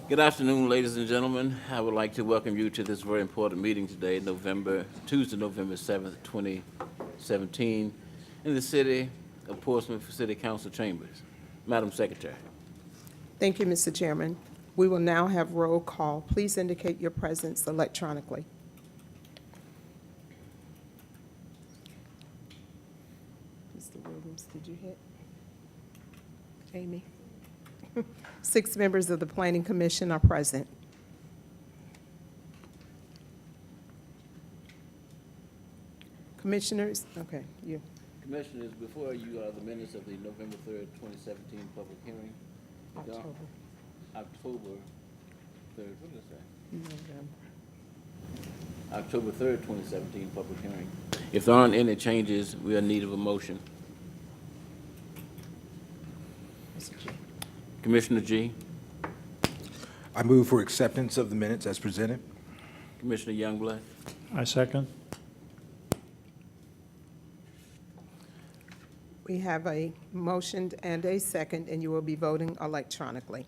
Good afternoon, ladies and gentlemen. I would like to welcome you to this very important meeting today, Tuesday, November 7th, 2017, in the city of Portsmouth City Council chambers. Madam Secretary. Thank you, Mr. Chairman. We will now have roll call. Please indicate your presence electronically. Mr. Williams, did you hit? Amy? 6 members of the Planning Commission are present. Commissioners, okay, you. Commissioners, before you are the minutes of the November 3rd, 2017 public hearing. October. October 3rd, what did I say? November. October 3rd, 2017 public hearing. If there aren't any changes, we are in need of a motion. Mr. G. Commissioner G. I move for acceptance of the minutes as presented. Commissioner Youngblood. I second. We have a motion and a second, and you will be voting electronically.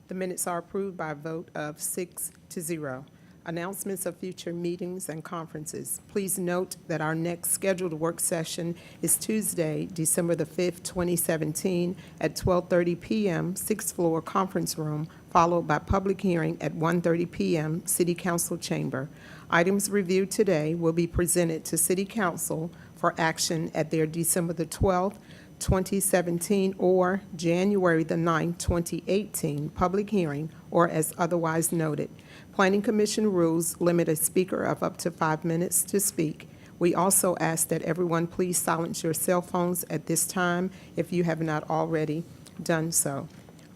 The minutes are approved by a vote of 6-0. Announcements of future meetings and conferences. Please note that our next scheduled work session is Tuesday, December the 5th, 2017, at 12:30 p.m., 6th floor conference room, followed by public hearing at 1:30 p.m., City Council chamber. Items reviewed today will be presented to City Council for action at their December the 12th, 2017 or January the 9th, 2018 public hearing, or as otherwise noted. Planning Commission rules limit a speaker of up to 5 minutes to speak. We also ask that everyone please silence your cell phones at this time if you have not already done so.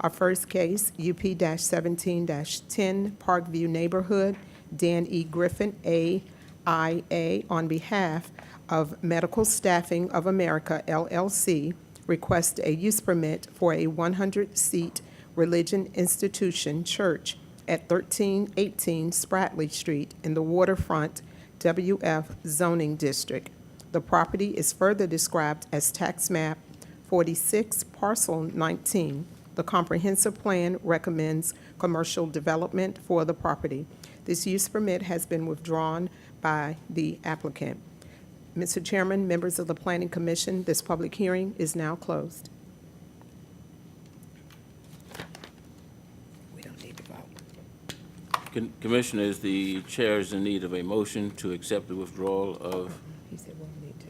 Our first case, UP-17-10 Parkview Neighborhood, Dan E. Griffin, AIA, on behalf of Medical Staffing of America, LLC, requests a use permit for a 100-seat religion institution church at 1318 Spratley Street in the Waterfront WF zoning district. The property is further described as tax map 46, parcel 19. The comprehensive plan recommends commercial development for the property. This use permit has been withdrawn by the applicant. Mr. Chairman, members of the Planning Commission, this public hearing is now closed. We don't need to vote. Commissioners, the chair is in need of a motion to accept the withdrawal of. He said we don't need to.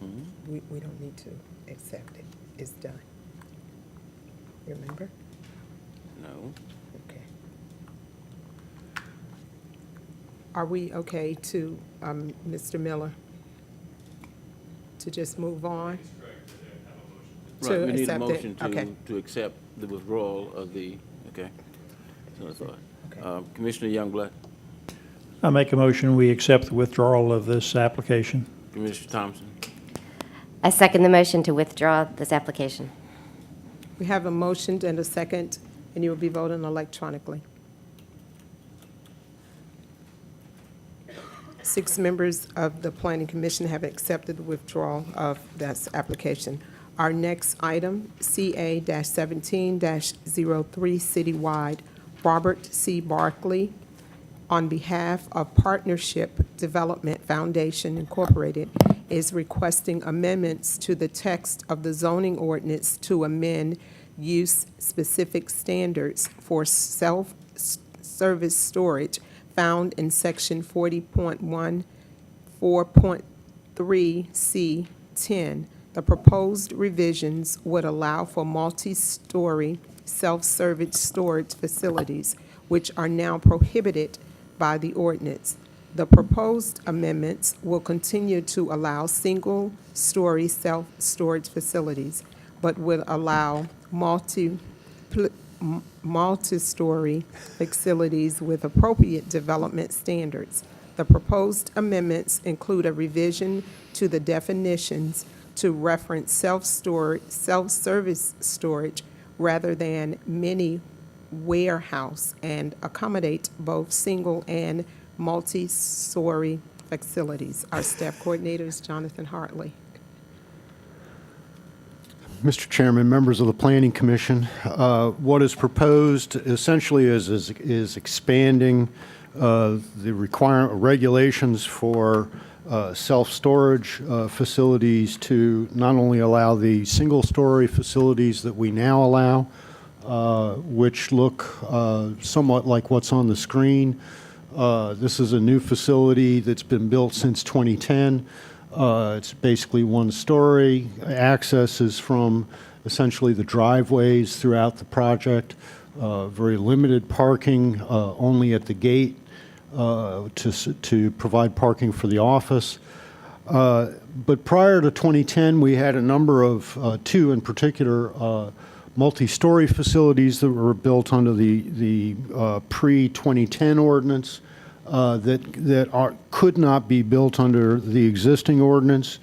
Hmm? We don't need to accept it. It's done. Remember? No. Okay. Are we okay to, Mr. Miller, to just move on? Right, we need a accept it. motion Okay. to accept the withdrawal of the, okay. So I thought. Okay. Commissioner Youngblood, I make a motion, we accept the withdrawal of this application. Commissioner Thompson, I second the motion to withdraw this application. We have a motion and a second, and you will be voting electronically. 6 members of the Planning Commission have accepted the withdrawal of this application. Our next item, CA-17-03 Citywide, Robert C. Barkley, on behalf of Partnership Development Foundation Incorporated, is requesting amendments to the text of the zoning ordinance to amend use-specific standards for self-service storage found in Section 40.1, 4.3 C10. The proposed revisions would allow for multi-story self-service storage facilities, which are now prohibited by the ordinance. The proposed amendments will continue to allow single-story self-storage facilities, but would allow multi-story facilities with appropriate development standards. The proposed amendments include a revision to the definitions to reference self-service storage rather than mini warehouse and accommodate both single and multi-story facilities. Our staff coordinator is Jonathan Hartley. Mr. Chairman, members of the Planning Commission, what is proposed essentially is expanding the regulations for self-storage facilities to not only allow the single-story facilities that we now allow, which look somewhat like what's on the screen. This is a new facility that's been built since 2010. It's basically one story. Access is from essentially the driveways throughout the project. Very limited parking, only at the gate to provide parking for the office. But prior to 2010, we had a number of, two in particular, multi-story facilities that were built under the pre-2010 ordinance that could not be built under the existing ordinance,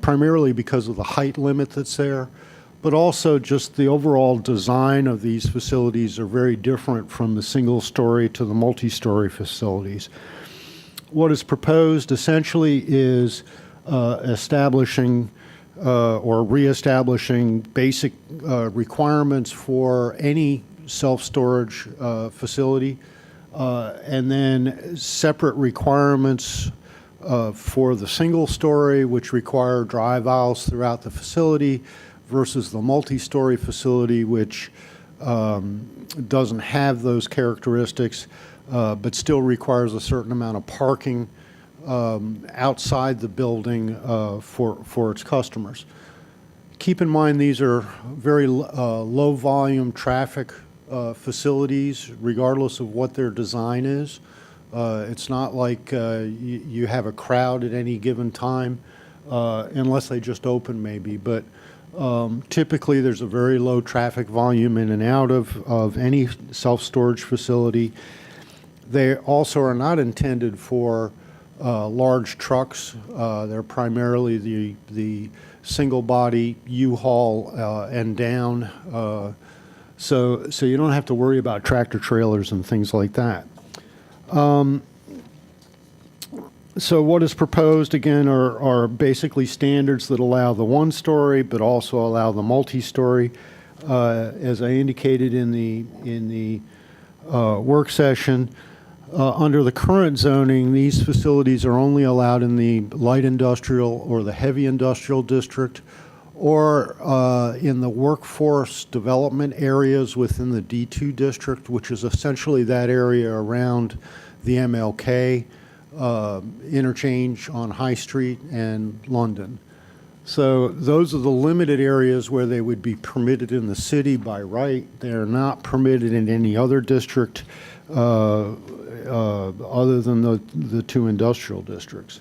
primarily because of the height limit that's there, but also just the overall design of these facilities are very different from the single-story to the multi-story facilities. What is proposed essentially is establishing or reestablishing basic requirements for any self-storage facility, and then separate requirements for the single story, which require drive aisles throughout the facility, versus the multi-story facility, which doesn't have those characteristics, but still requires a certain amount of parking outside the building for its customers. Keep in mind these are very low volume traffic facilities, regardless of what their design is. It's not like you have a crowd at any given time, unless they just open maybe, but typically there's a very low traffic volume in and out of any self-storage facility. They also are not intended for large trucks. They're primarily the single body U-Haul and down. So you don't have to worry about tractor trailers and things like that. So what is proposed, again, are basically standards that allow the one-story, but also allow the multi-story. As I indicated in the work session, under the current zoning, these facilities are only allowed in the light industrial or the heavy industrial district, or in the workforce development areas within the D2 district, which is essentially that area around the MLK interchange on High Street and London. So those are the limited areas where they would be permitted in the city by right. They are not permitted in any other district other than the two industrial districts.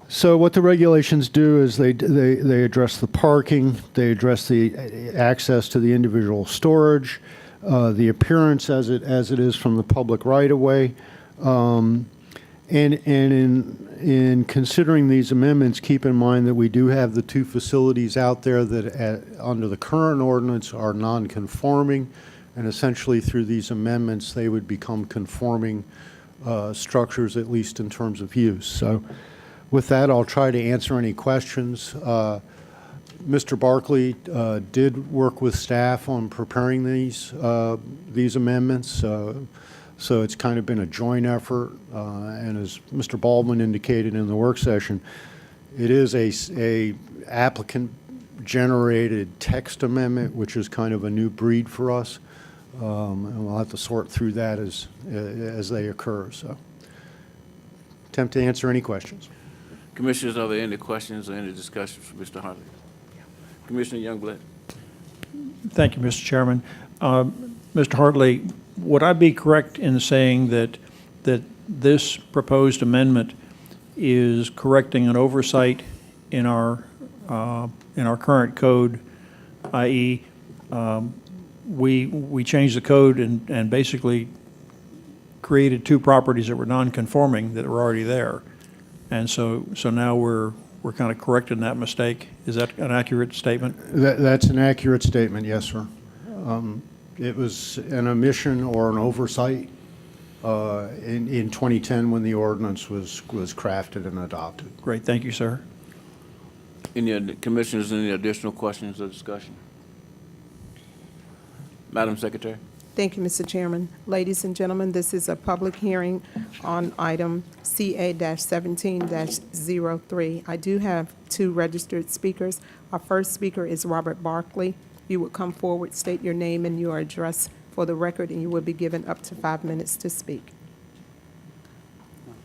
So what the regulations do is they address the parking, they address the access to the individual storage, the appearance as it is from the public right-of-way, and in considering these amendments, keep in mind that we do have the two facilities out there that under the current ordinance are non-conforming, and essentially through these amendments they would become conforming structures, at least in terms of use. So with that, I'll try to answer any questions. Mr. Barkley did work with staff on preparing these amendments, so it's kind of been a joint effort. And as Mr. Baldwin indicated in the work session, it is a applicant-generated text amendment, which is kind of a new breed for us, and we'll have to sort through that as they occur. So, attempt to answer any questions. Commissioners, are there any questions or any discussions for Mr. Hartley? Commissioner Youngblood. Thank you, Mr. Chairman. Mr. Hartley, would I be correct in saying that this proposed amendment is correcting an oversight in our current code, i.e., we changed the code and basically created two properties that were non-conforming that were already there, and so now we're kind of correcting that mistake. Is that an accurate statement? That's an accurate statement, yes, sir. It was an omission or an oversight in 2010 when the ordinance was crafted and adopted. Great, thank you, sir. Commissioners, any additional questions or discussion? Madam Secretary? Thank you, Mr. Chairman. Ladies and gentlemen, this is a public hearing on item CA-17-03. I do have two registered speakers. Our first speaker is Robert Barkley. You would come forward, state your name and your address for the record, and you will be given up to 5 minutes to speak.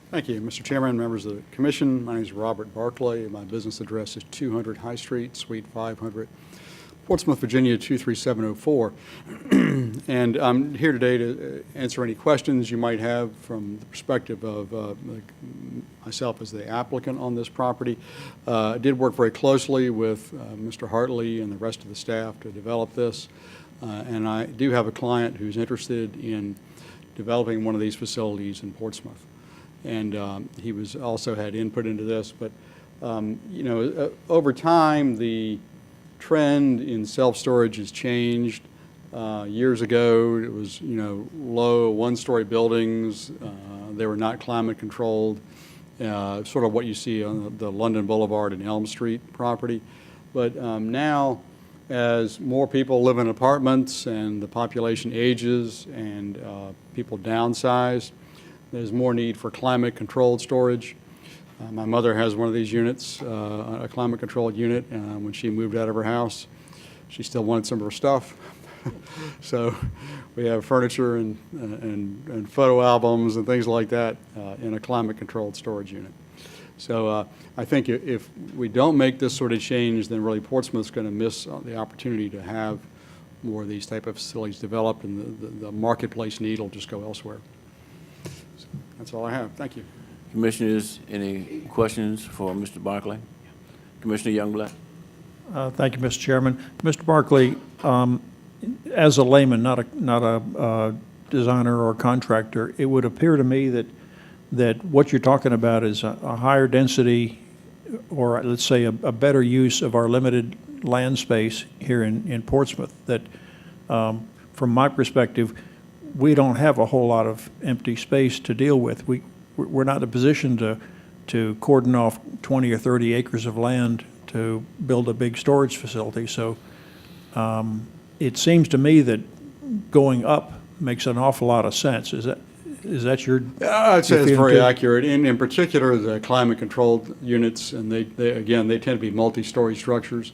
Thank you, Mr. Chairman, members of the commission. My name is Robert Barclay. My business address is 200 High Street, Suite 500, Portsmouth, Virginia 23704. And I'm here today to answer any questions you might have from the perspective of myself as the applicant on this property. I did work very closely with Mr. Hartley and the rest of the staff to develop this. And I do have a client who's interested in developing one of these facilities in Portsmouth. And he was also had input into this. But, you know, over time, the trend in self-storage has changed. Years ago, it was, you know, low one-story buildings. They were not climate controlled, sort of what you see on the London Boulevard and Elm Street property. But now, as more people live in apartments and the population ages and people downsize, there's more need for climate-controlled storage. My mother has one of these units, a climate-controlled unit. When she moved out of her house, she still wanted some of her stuff. So we have furniture and photo albums and things like that in a climate-controlled storage unit. So I think if we don't make this sort of change, then really Portsmouth's going to miss the opportunity to have more of these type of facilities developed, and the marketplace need will just go elsewhere. So that's all I have. Thank you. Commissioners, any questions for Mr. Barclay? Commissioner Youngblood? Thank you, Mr. Chairman. Mr. Barkley, as a layman, not a designer or contractor, it would appear to me that what you're talking about is a higher density, or let's say a better use of our limited land space here in Portsmouth. That, from my perspective, we don't have a whole lot of empty space to deal with. We're not in a position to cordon off 20 or 30 acres of land to build a big storage facility. So it seems to me that going up makes an awful lot of sense. Is that your? I'd say your it's feeling very too? accurate. In particular, the climate-controlled units, and they tend to be multi-story structures.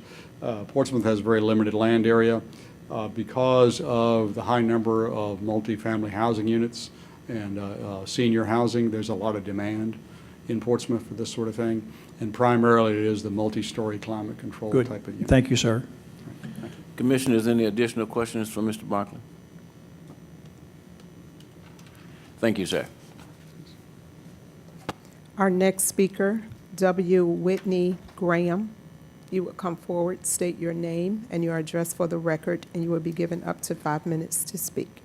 Portsmouth has very limited land area because of the high number of multifamily housing units and senior housing. There's a lot of demand in Portsmouth for this sort of thing, and primarily it is the multi-story climate-controlled Good. type of unit. Thank you, sir. Commissioners, any additional questions for Mr. Barclay? Thank you, sir. Our next speaker, W. Whitney Graham. You will come forward, state your name and your address for the record, and you will be given up to 5 minutes to speak.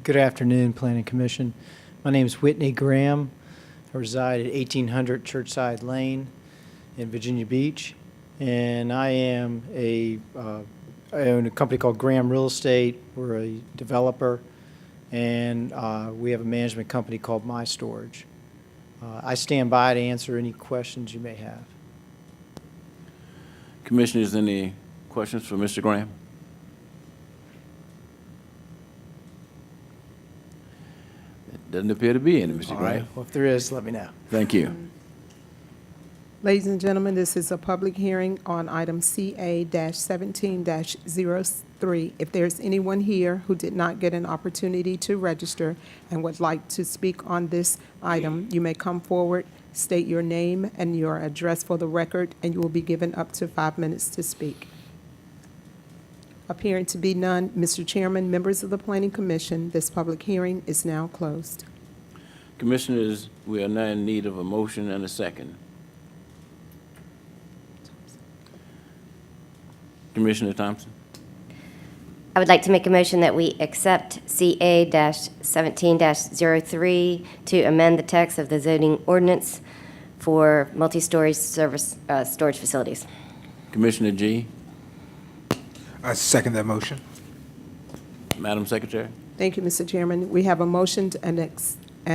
Good afternoon, Planning Commission. My name is Whitney Graham. I reside at 1800 Churchside Lane in Virginia Beach, and I own a company called Graham Real Estate. We're a developer, and we have a management company called My Storage. I stand by to answer any questions you may have. Commissioners, any questions for Mr. Graham? It doesn't appear to be any, Mr. All Graham. right. Well, if there is, let me know. Thank you. Ladies and gentlemen, this is a public hearing on item CA-17-03. If there's anyone here who did not get an opportunity to register and would like to speak on this item, you may come forward, state your name and your address for the record, and you will be given up to 5 minutes to speak. Appearing to be none, Mr. Chairman, members of the Planning Commission, this public hearing is now closed. Commissioners, we are now in need of a motion and a second. Commissioner Thompson? I would like to make a motion that we accept CA-17-03 to amend the text of the zoning ordinance for multi-story service storage facilities. Commissioner G? I second that motion. Madam Secretary? Thank you, Mr. Chairman. We have a motion and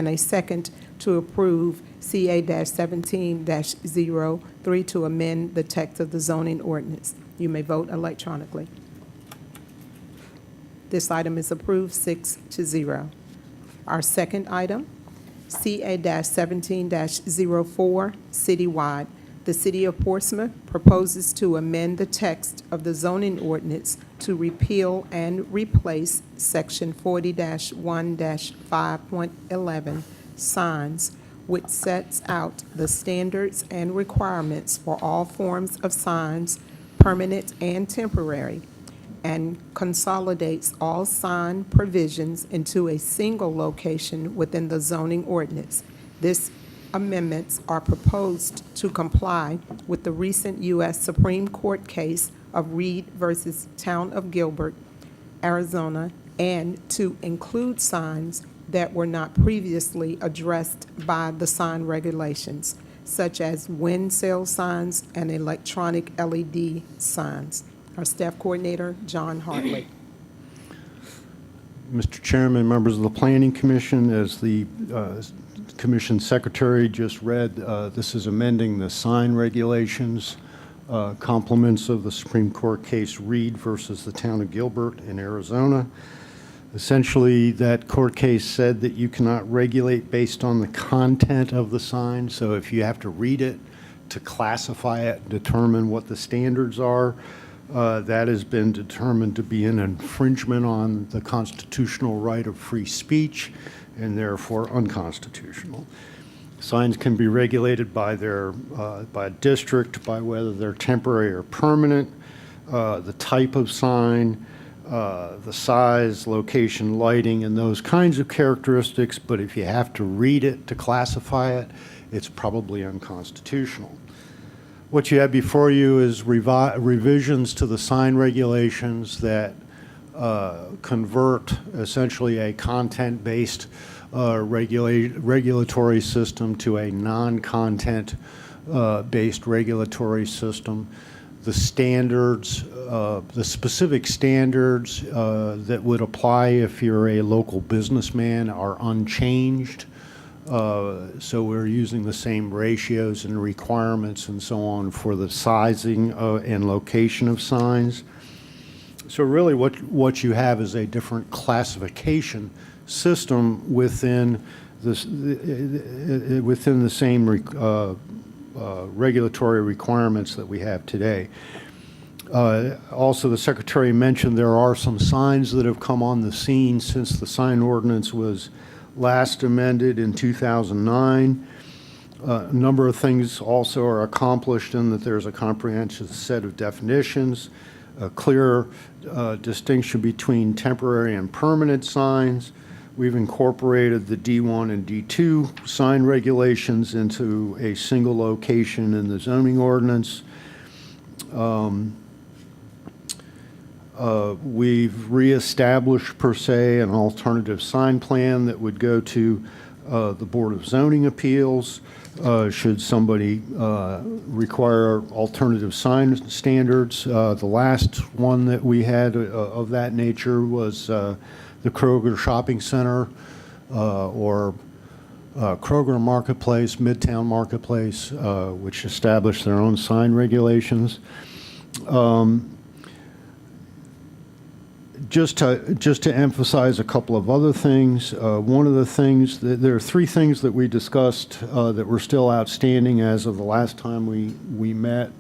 a second to approve CA-17-03 to amend the text of the zoning ordinance. You may vote electronically. This item is approved 6-0. Our second item, CA-17-04, citywide. The City of Portsmouth proposes to amend the text of the zoning ordinance to repeal and replace Section 40-1-5.11 signs, which sets out the standards and requirements for all forms of signs, permanent and temporary, and consolidates all sign provisions into a single location within the zoning ordinance. These amendments are proposed to comply with the recent U.S. Supreme Court case of Reed versus Town of Gilbert, Arizona, and to include signs that were not previously addressed by the sign regulations, such as wind sail signs and electronic LED signs. Our staff coordinator, John Hartley. Mr. Chairman, members of the Planning Commission, as the Commission Secretary just read, this is amending the sign regulations, complements of the Supreme Court case Reed versus the Town of Gilbert in Arizona. Essentially, that court case said that you cannot regulate based on the content of the sign. So if you have to read it to classify it, determine what the standards are, that has been determined to be an infringement on the constitutional right of free speech and therefore unconstitutional. Signs can be regulated by their by district, by whether they're temporary or permanent, the type of sign, the size, location, lighting, and those kinds of characteristics. But if you have to read it to classify it, it's probably unconstitutional. What you have before you is revisions to the sign regulations that convert essentially a content-based regulatory system to a non-content based regulatory system. The standards, the specific standards that would apply if you're a local businessman are unchanged. So we're using the same ratios and requirements and so on for the sizing and location of signs. So really what you have is a different classification system within this, within the same regulatory requirements that we have today. Also, the Secretary mentioned there are some signs that have come on the scene since the sign ordinance was last amended in 2009. A number of things also are accomplished in that there's a comprehensive set of definitions, a clear distinction between temporary and permanent signs. We've incorporated the D1 and D2 sign regulations into a single location in the zoning ordinance. We've reestablished, per se, an alternative sign plan that would go to the Board of Zoning Appeals should somebody require alternative sign standards. The last one that we had of that nature was the Kroger Shopping Center or Kroger Marketplace, Midtown Marketplace, which established their own sign regulations. Just to emphasize a couple of other things, one of the things, there are three things that we discussed that were still outstanding as of the last time we met.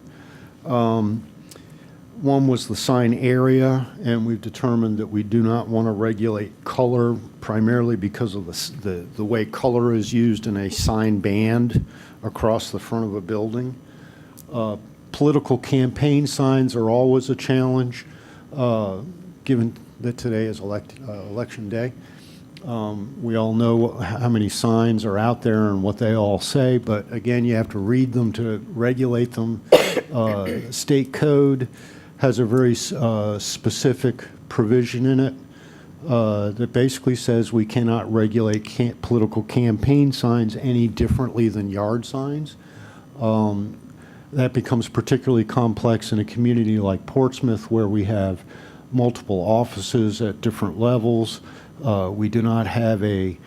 One was the sign area, and we've determined that we do not want to regulate color, primarily because of the way color is used in a sign band across the front of a building. Political campaign signs are always a challenge, given that today is election day. We all know how many signs are out there and what they all say, but again, you have to read them to regulate them. State code has a very specific provision in it that basically says we cannot regulate political campaign signs any differently than yard signs. That becomes particularly complex in a community like Portsmouth, where we have multiple offices at different levels, We do not have a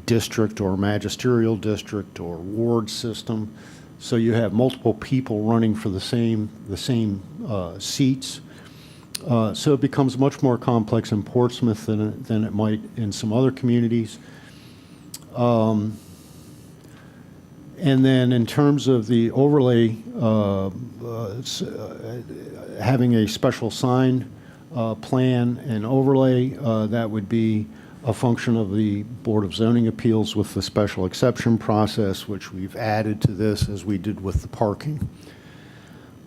district or magisterial district or ward system. So you have multiple people running for the same seats. So it becomes much more complex in Portsmouth than it might in some other communities. And then in terms of the overlay, having a special sign plan and overlay, that would be a function of the Board of Zoning Appeals with the special exception process, which we've added to this as we did with the parking.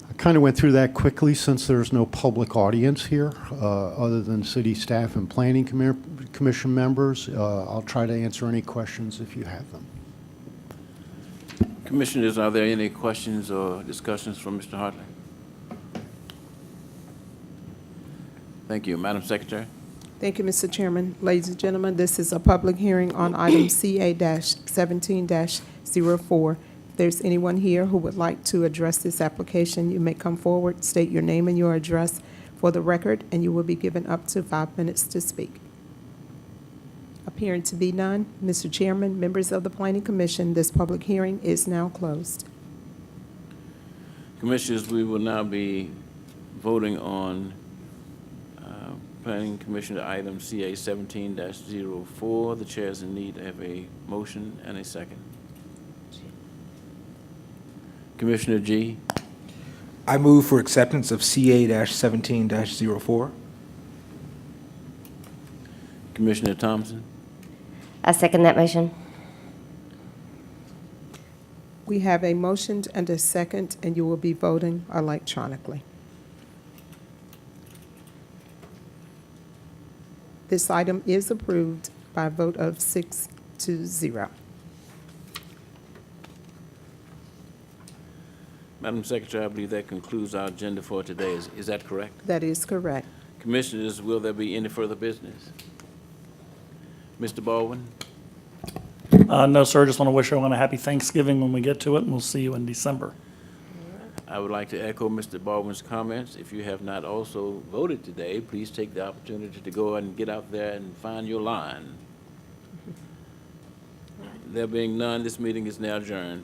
I kind of went through that quickly since there's no public audience here other than city staff and planning commission members. I'll try to answer any questions if you have them. Commissioners, are there any questions or discussions from Mr. Hartley? Thank you. Madam Secretary? Thank you, Mr. Chairman. Ladies and gentlemen, this is a public hearing on item CA-17-04. If there's anyone here who would like to address this application, you may come forward, state your name and your address for the record, and you will be given up to 5 minutes to speak. Appearing to be none, Mr. Chairman, members of the Planning Commission, this public hearing is now closed. Commissioners, we will now be voting on Planning Commission item CA 17-04. The chair is in need of a motion and a second. Commissioner G. I move for acceptance of CA-17-04. Commissioner Thompson. I second that motion. We have a motion and a second, and you will be voting electronically. This item is approved by a vote of 6-0. Madam Secretary, I believe that concludes our agenda for today. Is that correct? That is correct. Commissioners, will there be any further business? Mr. Baldwin? No, sir, just want to wish everyone a happy Thanksgiving when we get to it, and we'll see you in December. I would like to echo Mr. Baldwin's comments. If you have not also voted today, please take the opportunity to go and get out there and find your line. There being none, this meeting is now adjourned.